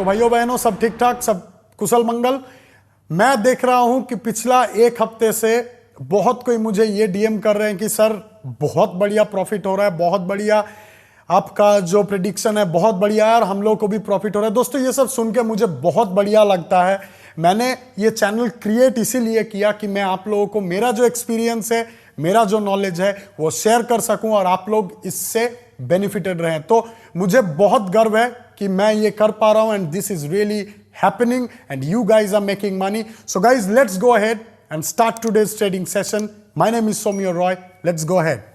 तो भाइयों बहनों सब ठीक ठाक, सब कुशल मंगल। मैं देख रहा हूं कि पिछला एक हफ्ते से बहुत कोई मुझे ये डीएम कर रहे हैं कि सर बहुत बढ़िया प्रॉफिट हो रहा है, बहुत बढ़िया आपका जो प्रेडिक्शन है बहुत बढ़िया है और हम लोग को भी प्रॉफिट हो रहा है। दोस्तों ये सब सुन के मुझे बहुत बढ़िया लगता है। मैंने ये चैनल क्रिएट इसीलिए किया कि मैं आप लोगों को मेरा जो एक्सपीरियंस है, मेरा जो नॉलेज है वो शेयर कर सकूं और आप लोग इससे बेनिफिटेड रहें। तो मुझे बहुत गर्व है कि मैं ये कर पा रहा हूं and this is really happening and you guys are making money. So guys let's go ahead and start today's trading session. My name is Soumya Roy, let's go ahead.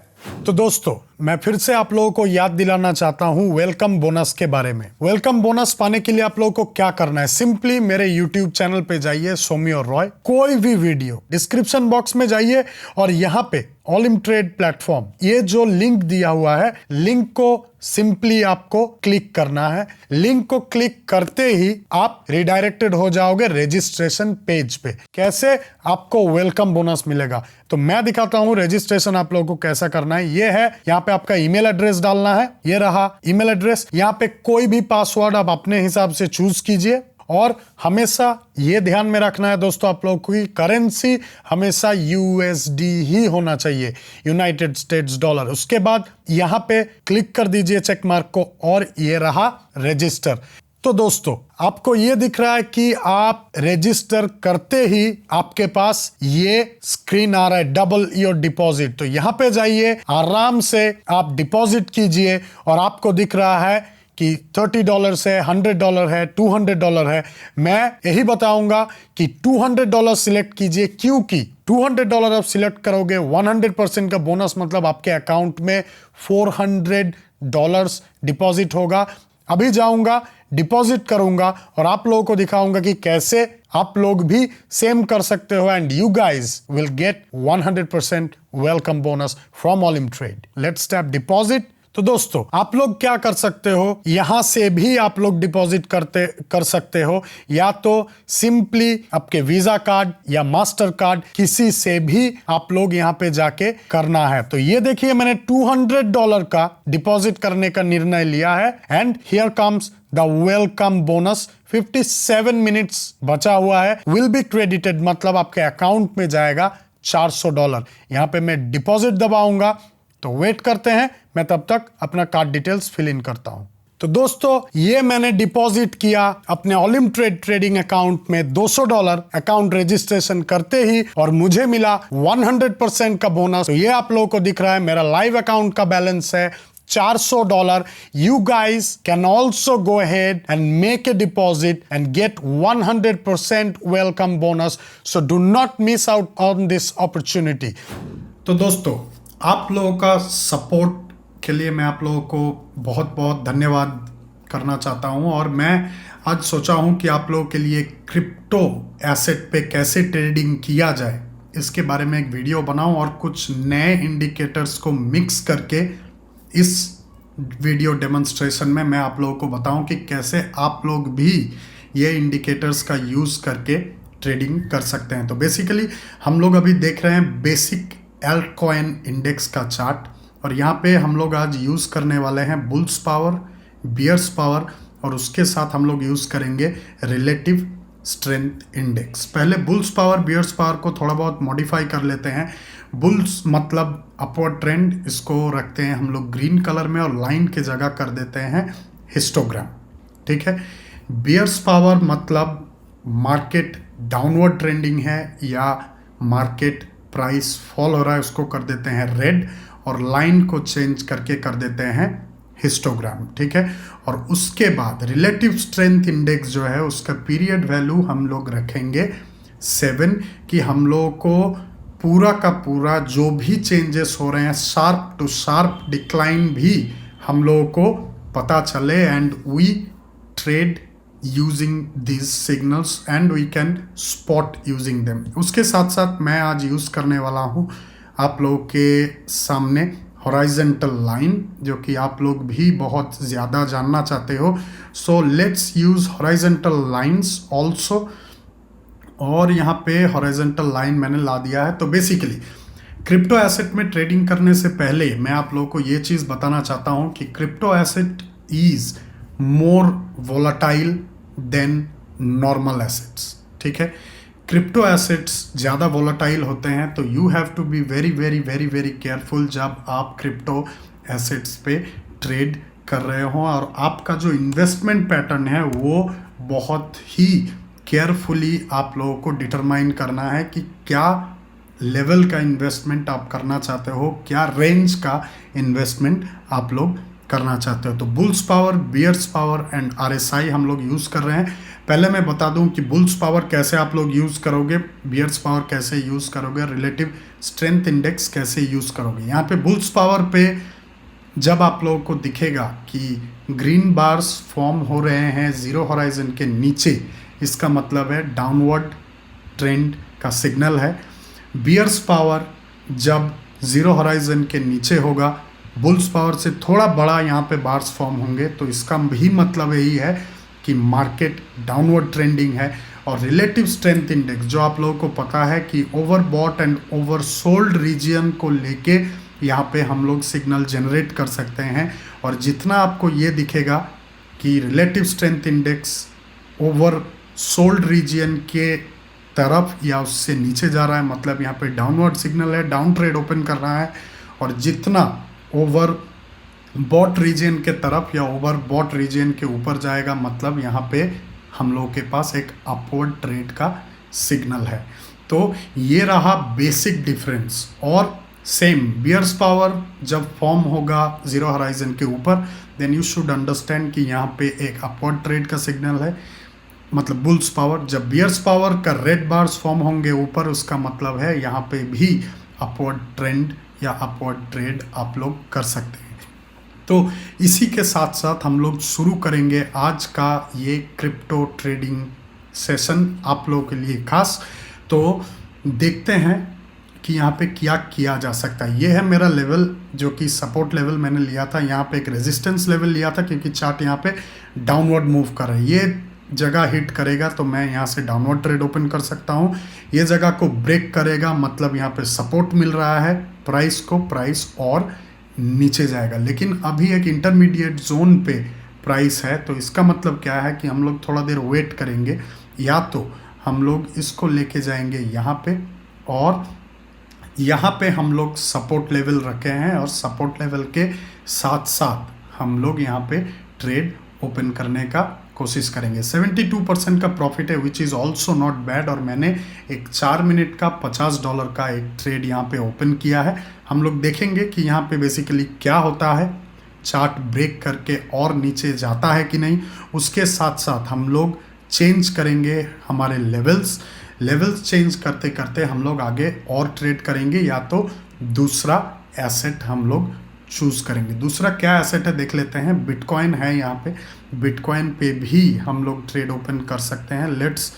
तो दोस्तों मैं फिर से आप लोगों को याद दिलाना चाहता हूं वेलकम बोनस के बारे में। वेलकम बोनस पाने के लिए आप लोगों को क्या करना है, सिंपली मेरे YouTube चैनल पे जाइए सौम्य रॉय, कोई भी वीडियो डिस्क्रिप्शन बॉक्स में जाइए और यहाँ पे ऑलिम ट्रेड प्लेटफॉर्म ये जो लिंक दिया हुआ है, लिंक को सिंपली आपको क्लिक करना है। लिंक को क्लिक करते ही आप रिडायरेक्टेड हो जाओगे रजिस्ट्रेशन पेज पे। कैसे आपको वेलकम बोनस मिलेगा, तो मैं दिखाता हूं रजिस्ट्रेशन आप लोगों को कैसा करना है। ये है, यहाँ पे आपका ईमेल एड्रेस डालना है, ये रहा ईमेल एड्रेस। यहाँ पे कोई भी पासवर्ड आप अपने हिसाब से चूज कीजिए और हमेशा ये ध्यान में रखना है दोस्तों आप लोगों की करेंसी हमेशा यूएसडी ही होना चाहिए, यूनाइटेड स्टेट्स डॉलर। उसके बाद यहाँ पे क्लिक कर दीजिए चेक मार्क को और ये रहा रजिस्टर। तो दोस्तों आपको ये दिख रहा है कि आप रजिस्टर करते ही आपके पास ये स्क्रीन आ रहा है डबल योर डिपॉजिट। तो यहाँ पे जाइए, आराम से आप डिपॉजिट कीजिए और आपको दिख रहा है कि $30 है, $100 है, $200 है। मैं यही बताऊंगा कि $200 सिलेक्ट कीजिए, क्योंकि $200 आप सिलेक्ट करोगे 100% का बोनस, मतलब आपके अकाउंट में $400 डिपॉजिट होगा। अभी जाऊंगा डिपॉजिट करूंगा और आप लोगों को दिखाऊंगा कि कैसे आप लोग भी सेम कर सकते हो and you guys will get 100% welcome bonus from Olymp trade. Let's tap deposit. तो दोस्तों आप लोग क्या कर सकते हो, यहां से भी आप लोग डिपॉजिट कर सकते हो, या तो सिंपली आपके वीजा कार्ड या मास्टर कार्ड किसी से भी आप लोग यहां पे जाके करना है। तो ये देखिए मैंने $200 का डिपॉजिट करने का निर्णय लिया है and here comes the welcome bonus. 57 minutes बचा हुआ है, विल बी क्रेडिटेड, मतलब आपके अकाउंट में जाएगा $400। यहां पे मैं डिपॉजिट दबाऊंगा, तो वेट करते हैं, मैं तब तक अपना कार्ड डिटेल्स फिल इन करता हूं। तो दोस्तों ये मैंने डिपॉजिट किया अपने ऑलिम ट्रेड ट्रेडिंग अकाउंट में $200 अकाउंट रजिस्ट्रेशन करते ही और मुझे मिला 100% का बोनस। तो ये आप लोगों को दिख रहा है, मेरा लाइव अकाउंट का बैलेंस है $400। You guys can also go ahead and make a deposit and get 100% welcome bonus. So do not miss out on this opportunity. तो दोस्तों आप लोगों का सपोर्ट के लिए मैं आप लोगों को बहुत बहुत धन्यवाद करना चाहता हूं और मैं आज सोचा हूं कि आप लोगों के लिए क्रिप्टो एसेट पे कैसे ट्रेडिंग किया जाए इसके बारे में एक वीडियो बनाऊं और कुछ नए इंडिकेटर्स को मिक्स करके इस वीडियो डेमोन्स्ट्रेशन में मैं आप लोगों को बताऊं कि कैसे आप लोग भी ये इंडिकेटर्स का यूज़ करके ट्रेडिंग कर सकते हैं। तो बेसिकली हम लोग अभी देख रहे हैं बेसिक एल्टकॉइन इंडेक्स का चार्ट और यहाँ पे हम लोग आज यूज़ करने वाले हैं बुल्स पावर, बियर्स पावर और उसके साथ हम लोग यूज़ करेंगे रिलेटिव स्ट्रेंथ इंडेक्स। पहले बुल्स पावर बियर्स पावर को थोड़ा बहुत मॉडिफाई कर लेते हैं। बुल्स मतलब अपवर्ड ट्रेंड, इसको रखते हैं हम लोग ग्रीन कलर में और लाइन की जगह कर देते हैं हिस्टोग्राम, ठीक है। बियर्स पावर मतलब मार्केट डाउनवर्ड ट्रेंडिंग है या मार्केट प्राइस फॉल हो रहा है, उसको कर देते हैं रेड और लाइन को चेंज करके कर देते हैं हिस्टोग्राम, ठीक है। और उसके बाद रिलेटिव स्ट्रेंथ इंडेक्स जो है उसका पीरियड वैल्यू हम लोग रखेंगे 7 कि हम लोगों को पूरा का पूरा जो भी चेंजेस हो रहे हैं शार्प टू शार्प डिक्लाइन भी हम लोगों को पता चले and we trade using this signals and we can spot using them. उसके साथ साथ मैं आज यूज़ करने वाला हूँ आप लोगों के सामने हॉराइजेंटल लाइन, जो कि आप लोग भी बहुत ज़्यादा जानना चाहते हो। So let's use horizontal lines also और यहाँ पे हॉरिजॉन्टल लाइन मैंने ला दिया है। तो बेसिकली क्रिप्टो एसेट में ट्रेडिंग करने से पहले मैं आप लोगों को ये चीज़ बताना चाहता हूँ कि crypto asset is more volatile than normal assets, ठीक है। क्रिप्टो एसेट्स ज़्यादा वोलाटाइल होते हैं, तो you have to be very very very very careful जब आप क्रिप्टो एसेट्स पे ट्रेड कर रहे हो, और आपका जो इन्वेस्टमेंट पैटर्न है वो बहुत ही केयरफुली आप लोगों को डिटरमाइन करना है कि क्या लेवल का इन्वेस्टमेंट आप करना चाहते हो, क्या रेंज का इन्वेस्टमेंट आप लोग करना चाहते हो। तो bulls power, bears power and RSI हम लोग यूज़ कर रहे हैं। पहले मैं बता दूं कि बुल्स पावर कैसे आप लोग यूज़ करोगे, बियर्स पावर कैसे यूज़ करोगे, रिलेटिव स्ट्रेंथ इंडेक्स कैसे यूज़ करोगे। यहाँ पे बुल्स पावर पे जब आप लोगों को दिखेगा कि ग्रीन बार्स फॉर्म हो रहे हैं जीरो होराइजन के नीचे, इसका मतलब है डाउनवर्ड ट्रेंड का सिग्नल है। बियर्स पावर जब जीरो होराइजन के नीचे होगा, बुल्स पावर से थोड़ा बड़ा यहाँ पे बार्स फॉर्म होंगे, तो इसका भी मतलब यही है कि मार्केट डाउनवर्ड ट्रेंडिंग है। और रिलेटिव स्ट्रेंथ इंडेक्स जो आप लोगों को पता है कि over bought and over sold region को लेके यहाँ पे हम लोग सिग्नल जनरेट कर सकते हैं। और जितना आपको ये दिखेगा कि relative strength index over sold region के तरफ या उससे नीचे जा रहा है, मतलब यहाँ पे डाउनवर्ड सिग्नल है, डाउन ट्रेड ओपन कर रहा है। और जितना ओवर बॉट रीजन के तरफ या ओवर बॉट रीजन के ऊपर जाएगा, मतलब यहाँ पे हम लोग के पास एक अपवर्ड ट्रेड का सिग्नल है। तो ये रहा बेसिक डिफरेंस। और सेम बियर्स पावर जब फॉर्म होगा जीरो होराइजन के ऊपर, देन यू शुड अंडरस्टैंड कि यहाँ पे एक अपवर्ड ट्रेड का सिग्नल है, मतलब बुल्स पावर। जब बियर्स पावर का रेड बार्स फॉर्म होंगे ऊपर, उसका मतलब है यहाँ पे भी अपवर्ड ट्रेंड या अपवर्ड ट्रेड आप लोग कर सकते हैं। तो इसी के साथ साथ हम लोग शुरू करेंगे आज का ये क्रिप्टो ट्रेडिंग सेशन आप लोगों के लिए खास। तो देखते हैं कि यहाँ पे क्या किया जा सकता है। ये है मेरा लेवल जो कि सपोर्ट लेवल मैंने लिया था, यहाँ पे एक रेजिस्टेंस लेवल लिया था क्योंकि चार्ट यहाँ पे डाउनवर्ड मूव कर रहा है। ये जगह हिट करेगा तो मैं यहाँ से डाउनवर्ड ट्रेड ओपन कर सकता हूँ। ये जगह को ब्रेक करेगा मतलब यहाँ पे सपोर्ट मिल रहा है प्राइस को, प्राइस और नीचे जाएगा। लेकिन अभी एक इंटरमीडिएट जोन पे प्राइस है, तो इसका मतलब क्या है कि हम लोग थोड़ा देर वेट करेंगे, या तो हम लोग इसको लेके जाएंगे यहाँ पे, और यहाँ पे हम लोग सपोर्ट लेवल रखे हैं और सपोर्ट लेवल के साथ साथ हम लोग यहाँ पे ट्रेड ओपन करने का कोशिश करेंगे। 72% का प्रॉफिट है, which is also not bad. और मैंने एक 4 मिनट का $50 का एक ट्रेड यहाँ पे ओपन किया है। हम लोग देखेंगे कि यहाँ पे बेसिकली क्या होता है, चार्ट ब्रेक करके और नीचे जाता है कि नहीं। उसके साथ साथ हम लोग चेंज करेंगे हमारे लेवल्स चेंज करते करते हम लोग आगे और ट्रेड करेंगे, या तो दूसरा एसेट हम लोग चूज़ करेंगे। दूसरा क्या एसेट है देख लेते हैं। बिटकॉइन है यहाँ पे, बिटकॉइन पे भी हम लोग ट्रेड ओपन कर सकते हैं। Let's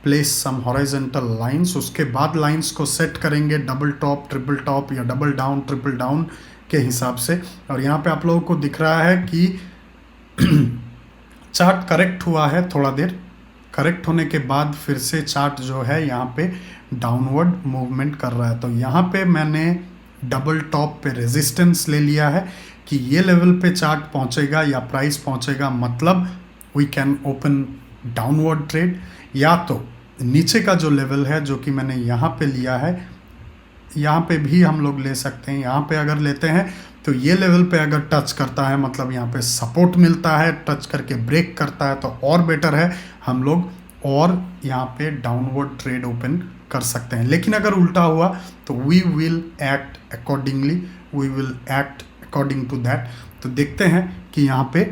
place some horizontal lines, उसके बाद लाइंस को सेट करेंगे डबल टॉप, ट्रिपल टॉप या डबल डाउन, ट्रिपल डाउन के हिसाब से। और यहाँ पे आप लोगों को दिख रहा है कि चार्ट करेक्ट हुआ है, थोड़ा देर करेक्ट होने के बाद फिर से चार्ट जो है यहाँ पे डाउनवर्ड मूवमेंट कर रहा है। तो यहाँ पे मैंने डबल टॉप पे रेजिस्टेंस ले लिया है कि ये लेवल पे चार्ट पहुँचेगा या प्राइस पहुँचेगा, मतलब we can open downward trade. या तो नीचे का जो लेवल है जो कि मैंने यहाँ पे लिया है, यहाँ पे भी हम लोग ले सकते हैं। यहाँ पे अगर लेते हैं तो ये लेवल पे अगर टच करता है मतलब यहाँ पे सपोर्ट मिलता है, टच करके ब्रेक करता है तो और बेटर है, हम लोग और यहाँ पे डाउनवर्ड ट्रेड ओपन कर सकते हैं। लेकिन अगर उल्टा हुआ तो we will act accordingly, we will act according to that. तो देखते हैं कि यहाँ पे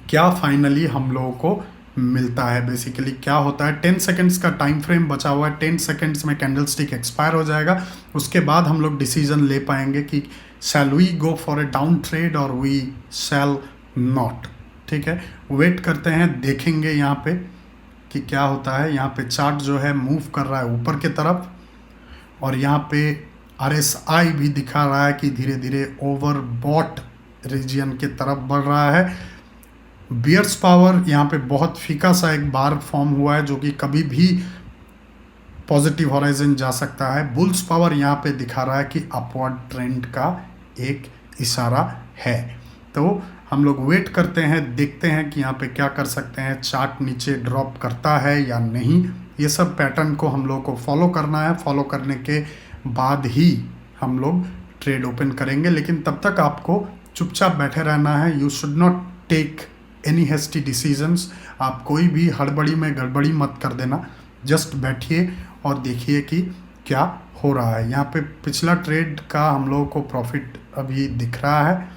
क्या फाइनली हम लोगों को मिलता है, बेसिकली क्या होता है। 10 सेकेंड्स का टाइम फ्रेम बचा हुआ है, 10 सेकेंड्स में कैंडल स्टिक एक्सपायर हो जाएगा। उसके बाद हम लोग डिसीजन ले पाएंगे कि shall we go for a down trade और वी शैल नॉट। ठीक है, वेट करते हैं, देखेंगे यहाँ पे कि क्या होता है। यहाँ पे चार्ट जो है मूव कर रहा है ऊपर के तरफ, और यहाँ पे RSI भी दिखा रहा है कि धीरे धीरे ओवरबॉट रीजन के तरफ बढ़ रहा है। बियर्स पावर यहाँ पे बहुत फीका सा एक बार फॉर्म हुआ है जो कि कभी भी पॉजिटिव हॉराइजन जा सकता है। बुल्स पावर यहाँ पे दिखा रहा है कि अपवर्ड ट्रेंड का एक इशारा है। तो हम लोग वेट करते हैं, देखते हैं कि यहाँ पे क्या कर सकते हैं, चार्ट नीचे ड्रॉप करता है या नहीं। ये सब पैटर्न को हम लोग को फॉलो करना है। फॉलो करने के बाद ही हम लोग ट्रेड ओपन करेंगे, लेकिन तब तक आपको चुपचाप बैठे रहना है। You should not take any hasty decisions. आप कोई भी हड़बड़ी में गड़बड़ी मत कर देना। जस्ट बैठिए और देखिए कि क्या हो रहा है। यहाँ पे पिछला ट्रेड का हम लोगों को प्रॉफिट अभी दिख रहा है।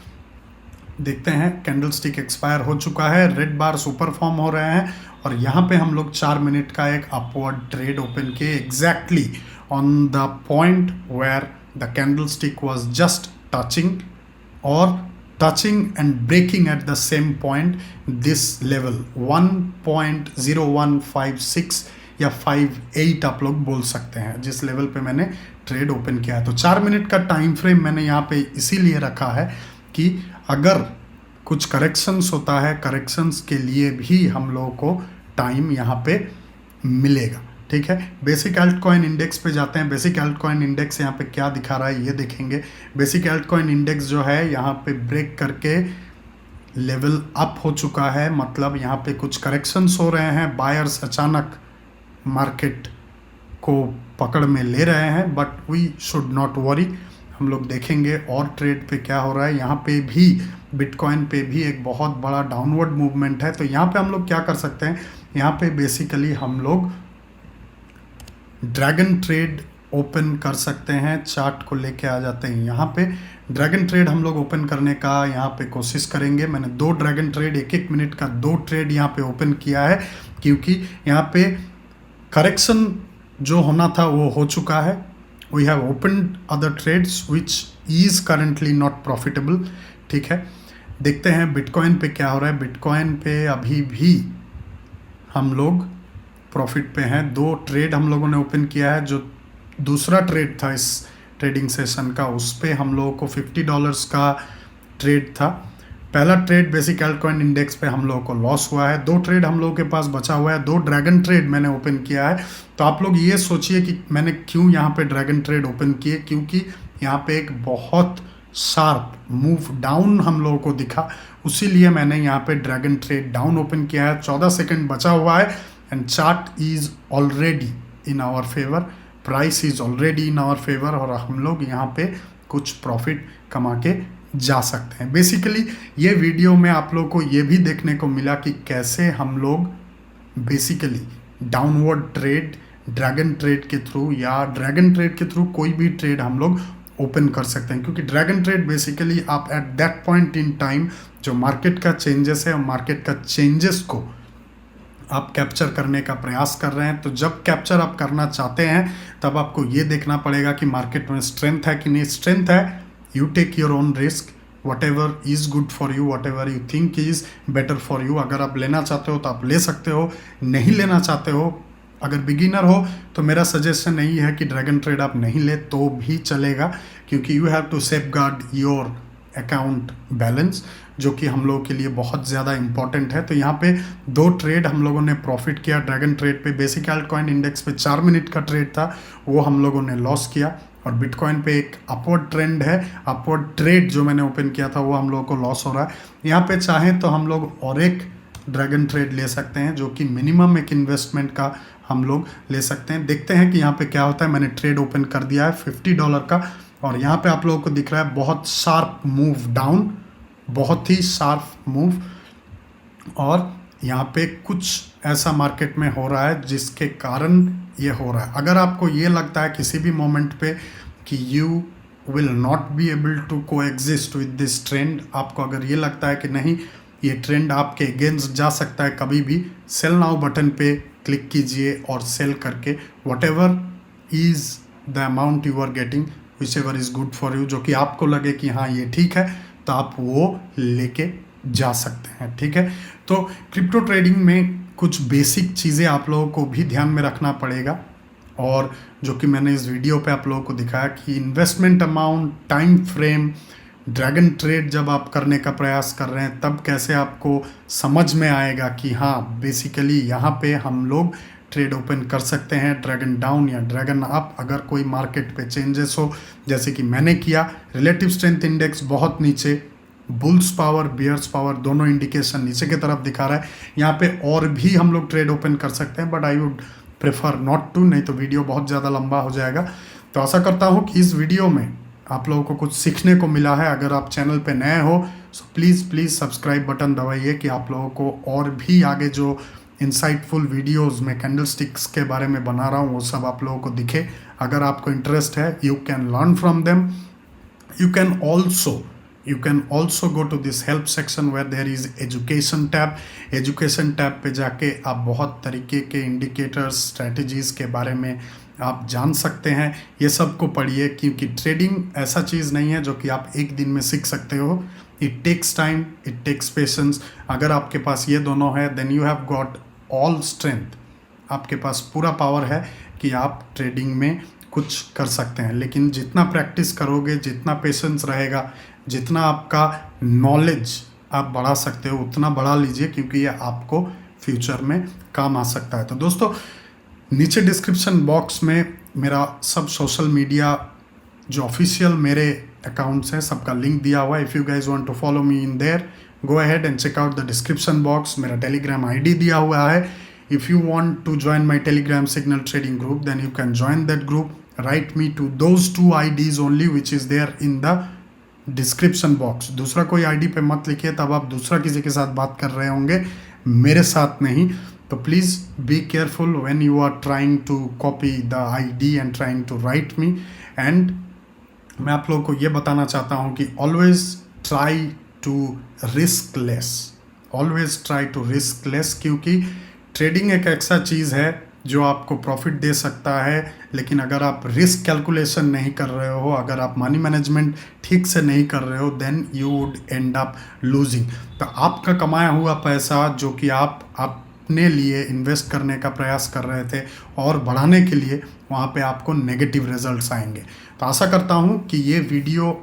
देखते हैं, कैंडल स्टिक एक्सपायर हो चुका है, रेड बार सुपर फॉर्म हो रहे हैं और यहाँ पे हम लोग 4 मिनट का एक अपवर्ड ट्रेड ओपन किए exactly on the point where the candle stick was just touching और touching and breaking at the same point this level 1.0156 या 58 आप लोग बोल सकते हैं, जिस लेवल पे मैंने ट्रेड ओपन किया है। तो 4 मिनट का टाइम फ्रेम मैंने यहाँ पे इसीलिए रखा है कि अगर कुछ करेक्शंस होता है, करेक्शंस के लिए भी हम लोगों को टाइम यहाँ पे मिलेगा। ठीक है, बेसिक एल्ट कॉइन इंडेक्स पे जाते हैं। बेसिक एल्ट कॉइन इंडेक्स यहाँ पे क्या दिखा रहा है ये देखेंगे। बेसिक एल्ट कॉइन इंडेक्स जो है यहाँ पे ब्रेक करके लेवल अप हो चुका है, मतलब यहाँ पे कुछ करेक्शंस हो रहे हैं। बायर्स अचानक मार्केट को पकड़ में ले रहे हैं, but we should not worry. हम लोग देखेंगे और ट्रेड पे क्या हो रहा है। यहाँ पे भी बिटकॉइन पे भी एक बहुत बड़ा डाउनवर्ड मूवमेंट है। तो यहाँ पे हम लोग क्या कर सकते हैं, यहाँ पे बेसिकली हम लोग ड्रैगन ट्रेड ओपन कर सकते हैं। चार्ट को लेके आ जाते हैं यहाँ पे। ड्रैगन ट्रेड हम लोग ओपन करने का यहाँ पे कोशिश करेंगे। मैंने 2 ड्रैगन ट्रेड 1-1 मिनट का 2 ट्रेड यहाँ पे ओपन किया है, क्योंकि यहाँ पे करेक्शन जो होना था वो हो चुका है। We have opened other trades which is currently not profitable. ठीक है, देखते हैं बिटकॉइन पे क्या हो रहा है। बिटकॉइन पे अभी भी हम लोग प्रॉफिट पे हैं। 2 ट्रेड हम लोगों ने ओपन किया है। जो दूसरा ट्रेड था इस ट्रेडिंग सेशन का, उस पे हम लोगों को $50 का ट्रेड था। पहला ट्रेड बेसिक एल्टकॉइन इंडेक्स पे हम लोगों को लॉस हुआ है। 2 ट्रेड हम लोगों के पास बचा हुआ है। 2 ड्रैगन ट्रेड मैंने ओपन किया है। तो आप लोग ये सोचिए कि मैंने क्यों यहाँ पे ड्रैगन ट्रेड ओपन किए, क्योंकि यहाँ पे एक बहुत शार्प मूव डाउन हम लोगों को दिखा, उसीलिए मैंने यहाँ पे ड्रैगन ट्रेड डाउन ओपन किया है। 14 सेकेंड बचा हुआ है and chart is already in our favour, price is already in our favour और हम लोग यहाँ पे कुछ प्रॉफिट कमा के जा सकते हैं। बेसिकली ये वीडियो में आप लोगों को ये भी देखने को मिला कि कैसे हम लोग basically downward trade dragon trade के थ्रू या ड्रैगन ट्रेड के थ्रू कोई भी ट्रेड हम लोग ओपन कर सकते हैं। क्योंकि ड्रैगन ट्रेड बेसिकली आप at that point in time जो मार्केट का चेंजेस है और मार्केट का चेंजेस को आप कैप्चर करने का प्रयास कर रहे हैं। तो जब कैप्चर आप करना चाहते हैं तब आपको ये देखना पड़ेगा कि मार्केट में स्ट्रेंथ है कि नहीं। स्ट्रेंथ है, you take your own risk, whatever is good for you, whatever you think is better for you. अगर आप लेना चाहते हो तो आप ले सकते हो, नहीं लेना चाहते हो, अगर बिगिनर हो तो मेरा सजेशन यही है कि ड्रैगन ट्रेड आप नहीं ले तो भी चलेगा, क्योंकि you have to safeguard your account balance, जो कि हम लोगों के लिए बहुत ज़्यादा इंपॉर्टेंट है। तो यहाँ पे 2 ट्रेड हम लोगों ने प्रॉफिट किया ड्रैगन ट्रेड पे। बेसिक एल्टकॉइन इंडेक्स पे 4 मिनट का ट्रेड था, वो हम लोगों ने लॉस किया। और बिटकॉइन पे एक अपवर्ड ट्रेंड है, अपवर्ड ट्रेड जो मैंने ओपन किया था वो हम लोगों को लॉस हो रहा है। यहाँ पे चाहें तो हम लोग और एक ड्रैगन ट्रेड ले सकते हैं, जो कि मिनिमम एक इन्वेस्टमेंट का हम लोग ले सकते हैं। देखते हैं कि यहाँ पे क्या होता है। मैंने ट्रेड ओपन कर दिया है $50 का और यहाँ पे आप लोगों को दिख रहा है बहुत शार्प मूव डाउन, बहुत ही शार्प मूव। और यहाँ पे कुछ ऐसा मार्केट में हो रहा है जिसके कारण ये हो रहा है। अगर आपको ये लगता है किसी भी मोमेंट पे कि you will not be able to coexist with this trend, आपको अगर ये लगता है कि नहीं ये ट्रेंड आपके अगेंस्ट जा सकता है कभी भी, सेल नाउ बटन पे क्लिक कीजिए और सेल करके whatever is the amount you are getting whichever is good for you, जो कि आपको लगे कि हाँ ये ठीक है, तो आप वो लेके जा सकते हैं। ठीक है, तो क्रिप्टो ट्रेडिंग में कुछ बेसिक चीज़ें आप लोगों को भी ध्यान में रखना पड़ेगा, और जो कि मैंने इस वीडियो पे आप लोगों को दिखाया कि investment amount, time frame, dragon trade जब आप करने का प्रयास कर रहे हैं तब कैसे आपको समझ में आएगा कि हाँ बेसिकली यहाँ पे हम लोग ट्रेड ओपन कर सकते हैं ड्रैगन डाउन या ड्रैगन अप। अगर कोई मार्केट पे चेंजेस हो, जैसे कि मैंने किया, रिलेटिव स्ट्रेंथ इंडेक्स बहुत नीचे, बुल्स पावर, बियर्स पावर दोनों इंडिकेशन नीचे की तरफ दिखा रहा है। यहाँ पे और भी हम लोग ट्रेड ओपन कर सकते हैं, but I would prefer not to, नहीं तो वीडियो बहुत ज़्यादा लंबा हो जाएगा। तो आशा करता हूँ कि इस वीडियो में आप लोगों को कुछ सीखने को मिला है। अगर आप चैनल पे नए हो सो प्लीज़ सब्सक्राइब बटन दबाइए कि आप लोगों को और भी आगे जो इंसाइटफुल वीडियोस में कैंडलस्टिक्स के बारे में बना रहा हूँ वो सब आप लोगों को दिखे। अगर आपको इंटरेस्ट है, you can learn from them. You can also go to this help section where there is education tab. Education tab पे जाके आप बहुत तरीके के इंडिकेटर्स, स्ट्रेटजीज के बारे में आप जान सकते हैं। ये सब को पढ़िए, क्योंकि ट्रेडिंग ऐसा चीज़ नहीं है जो कि आप एक दिन में सीख सकते हो। It takes time, it takes patience. अगर आपके पास ये दोनों है then you have got all strength. आपके पास पूरा पावर है कि आप ट्रेडिंग में कुछ कर सकते हैं। लेकिन जितना प्रैक्टिस करोगे, जितना पेशेंस रहेगा, जितना आपका नॉलेज आप बढ़ा सकते हो उतना बढ़ा लीजिए, क्योंकि ये आपको फ्यूचर में काम आ सकता है। तो दोस्तों नीचे डिस्क्रिप्शन बॉक्स में मेरा सब सोशल मीडिया जो ऑफिशियल मेरे अकाउंट्स हैं सबका लिंक दिया हुआ है। If you guys want to follow me in there, go ahead and check out the description box. मेरा टेलीग्राम आईडी दिया हुआ है। If you want to join my Telegram Signal Trading group, then you can join that group. Write me to those 2 IDs only, which is there in the description box. दूसरा कोई ID पे मत लिखिए, तब आप दूसरा किसी के साथ बात कर रहे होंगे, मेरे साथ नहीं। तो please be careful when you are trying to copy the ID and trying to write me. And मैं आप लोगों को ये बताना चाहता हूँ कि always try to risk less. Always try to risk less, क्योंकि ट्रेडिंग एक ऐसा चीज़ है जो आपको प्रॉफिट दे सकता है, लेकिन अगर आप रिस्क कैलकुलेशन नहीं कर रहे हो, अगर आप मनी मैनेजमेंट ठीक से नहीं कर रहे हो, then you would end up losing. तो आपका कमाया हुआ पैसा जो कि आप अपने लिए इन्वेस्ट करने का प्रयास कर रहे थे और बढ़ाने के लिए, वहाँ पे आपको नेगेटिव रिजल्ट्स आएंगे। तो आशा करता हूँ कि ये वीडियो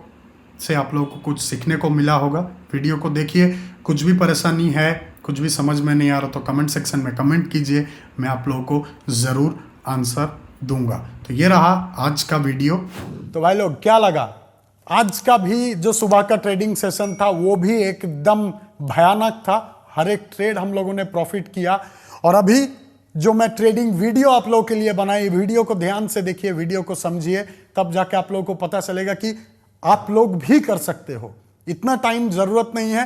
से आप लोगों को कुछ सीखने को मिला होगा। वीडियो को देखिए, कुछ भी परेशानी है, कुछ भी समझ में नहीं आ रहा तो कमेंट सेक्शन में कमेंट कीजिए, मैं आप लोगों को ज़रूर आंसर दूंगा। तो ये रहा आज का वीडियो। तो भाई लोग क्या लगा आज का भी जो सुबह का ट्रेडिंग सेशन था, वो भी एकदम भयानक था। हर एक ट्रेड हम लोगों ने प्रॉफिट किया। और अभी जो मैं ट्रेडिंग वीडियो आप लोगों के लिए बनाई, वीडियो को ध्यान से देखिए, वीडियो को समझिए, तब जाके आप लोगों को पता चलेगा कि आप लोग भी कर सकते हो। इतना टाइम जरूरत नहीं है,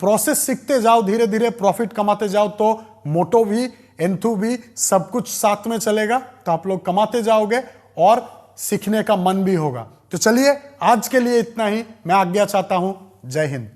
प्रोसेस सीखते जाओ, धीरे धीरे प्रॉफिट कमाते जाओ, तो मोटो भी, एंथू भी, सब कुछ साथ में चलेगा, तो आप लोग कमाते जाओगे और सीखने का मन भी होगा। तो चलिए आज के लिए इतना ही, मैं आज्ञा चाहता हूं। जय हिंद।